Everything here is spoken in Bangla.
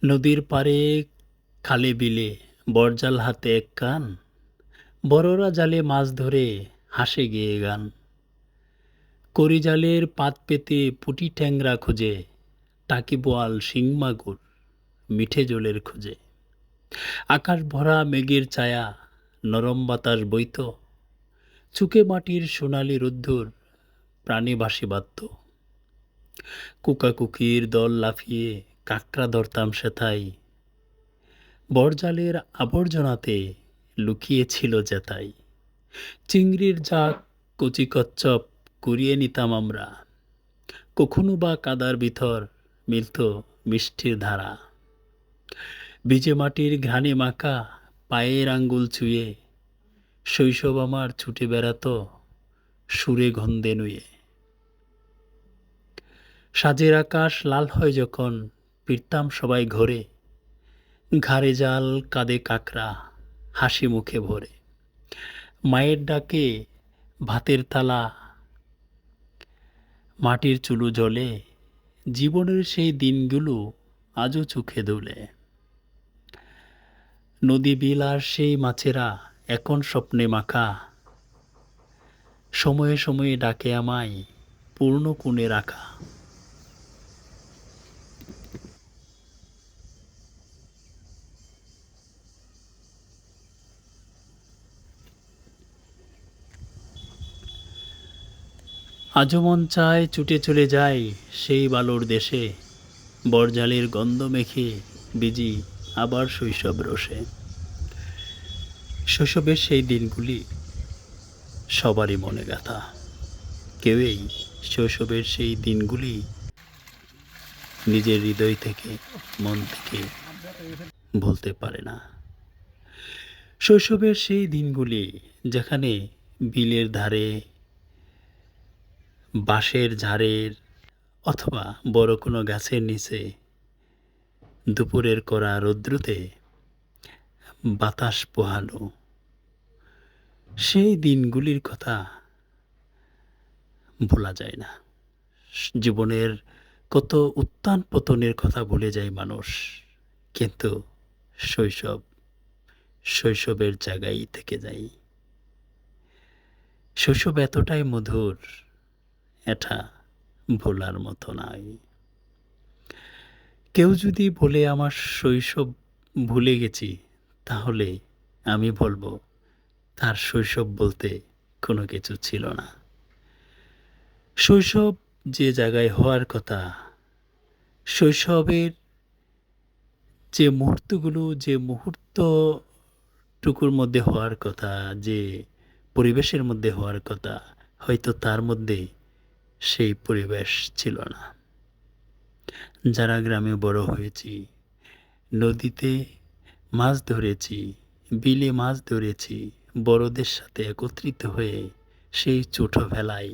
নদীর পাড়ে খালে বিলে বড়জাল হাতে এক কান, বড়রা জালে মাছ ধরে হাসে গেয়ে গান। করি জালের পাত পেতে পুঁটি ট্যাংরা খুঁজে, টাকি বোয়াল শিং মাগুর মিঠে জলের খুঁজে। আকাশ ভরা মেঘের ছায়া, নরম বাতাস বইত, চুকে মাটির সোনালি রোদ্দুর প্রাণী ভাসি বাধ্য। কুকাকুকির দল লাফিয়ে কাকড়া ধরতাম সেথায়, বড়জালের আবর্জনাতে লুকিয়েছিল জেতাই। চিংড়ির জাক কচি কচ্ছপ কুড়িয়ে নিতাম আমরা, কখনো বা কাদার ভিতর মিলত মিষ্টির ধারা। ভিজে মাটির ঘ্রাণে মাখা পায়ের আঙ্গুল ছুঁয়ে শৈশব আমার ছুটে বেড়াতো সুরে গন্ধে নুয়ে। সাজের আকাশ লাল হয় যখন ফিরতাম সবাই ঘরে, ঘাড়ে জাল কাঁধে কাকড়া হাসি মুখে ভরে। মায়ের ডাকে ভাতের থালা, মাটির চুলো জ্বলে, জীবনের সেই দিনগুলো আজও চোখে দোলে। নদী বিল আর সেই মাছেরা এখন স্বপ্নে মাখা, সময়ে সময়ে ডাকে আমায় পূর্ণ কোণে রাখা। আজও মন চায় ছুটে চলে যায় সেই বালুর দেশে, বড়জালের গন্ধ মেখে বিজি আবার শৈশব রসে। শৈশবের সেই দিনগুলি সবারই মনে গাথা, কেউই শৈশবের সেই দিনগুলি নিজের হৃদয় থেকে মন থেকে ভুলতে পারে না। শৈশবের সেই দিনগুলি যেখানে বিলের ধারে, বাঁশের ঝাড়ের অথবা বড় কোনো গাছের নিচে দুপুরের কড়া রৌদ্রতে বাতাস পোহানো, সেই দিনগুলির কথা ভোলা যায় না। জীবনের কত উত্থান পতনের কথা ভুলে যায় মানুষ, কিন্তু শৈশব শৈশবের জায়গায় থেকে যায়। শৈশব এতটাই মধুর, এটা ভোলার মতো নয়। কেউ যদি বলে আমার শৈশব ভুলে গেছি, তাহলে আমি বলবো তার শৈশব বলতে কোনো কিছু ছিল না। শৈশব যে জায়গায় হওয়ার কথা, শৈশবের যে মুহূর্তগুলো, যে মুহূর্তটুকুর মধ্যে হওয়ার কথা, যে পরিবেশের মধ্যে হওয়ার কথা, হয়তো তার মধ্যে সেই পরিবেশ ছিল না। যারা গ্রামে বড় হয়েছি, নদীতে মাছ ধরেছি, বিলে মাছ ধরেছি, বড়দের সাথে একত্রিত হয়ে সেই ছোটবেলায়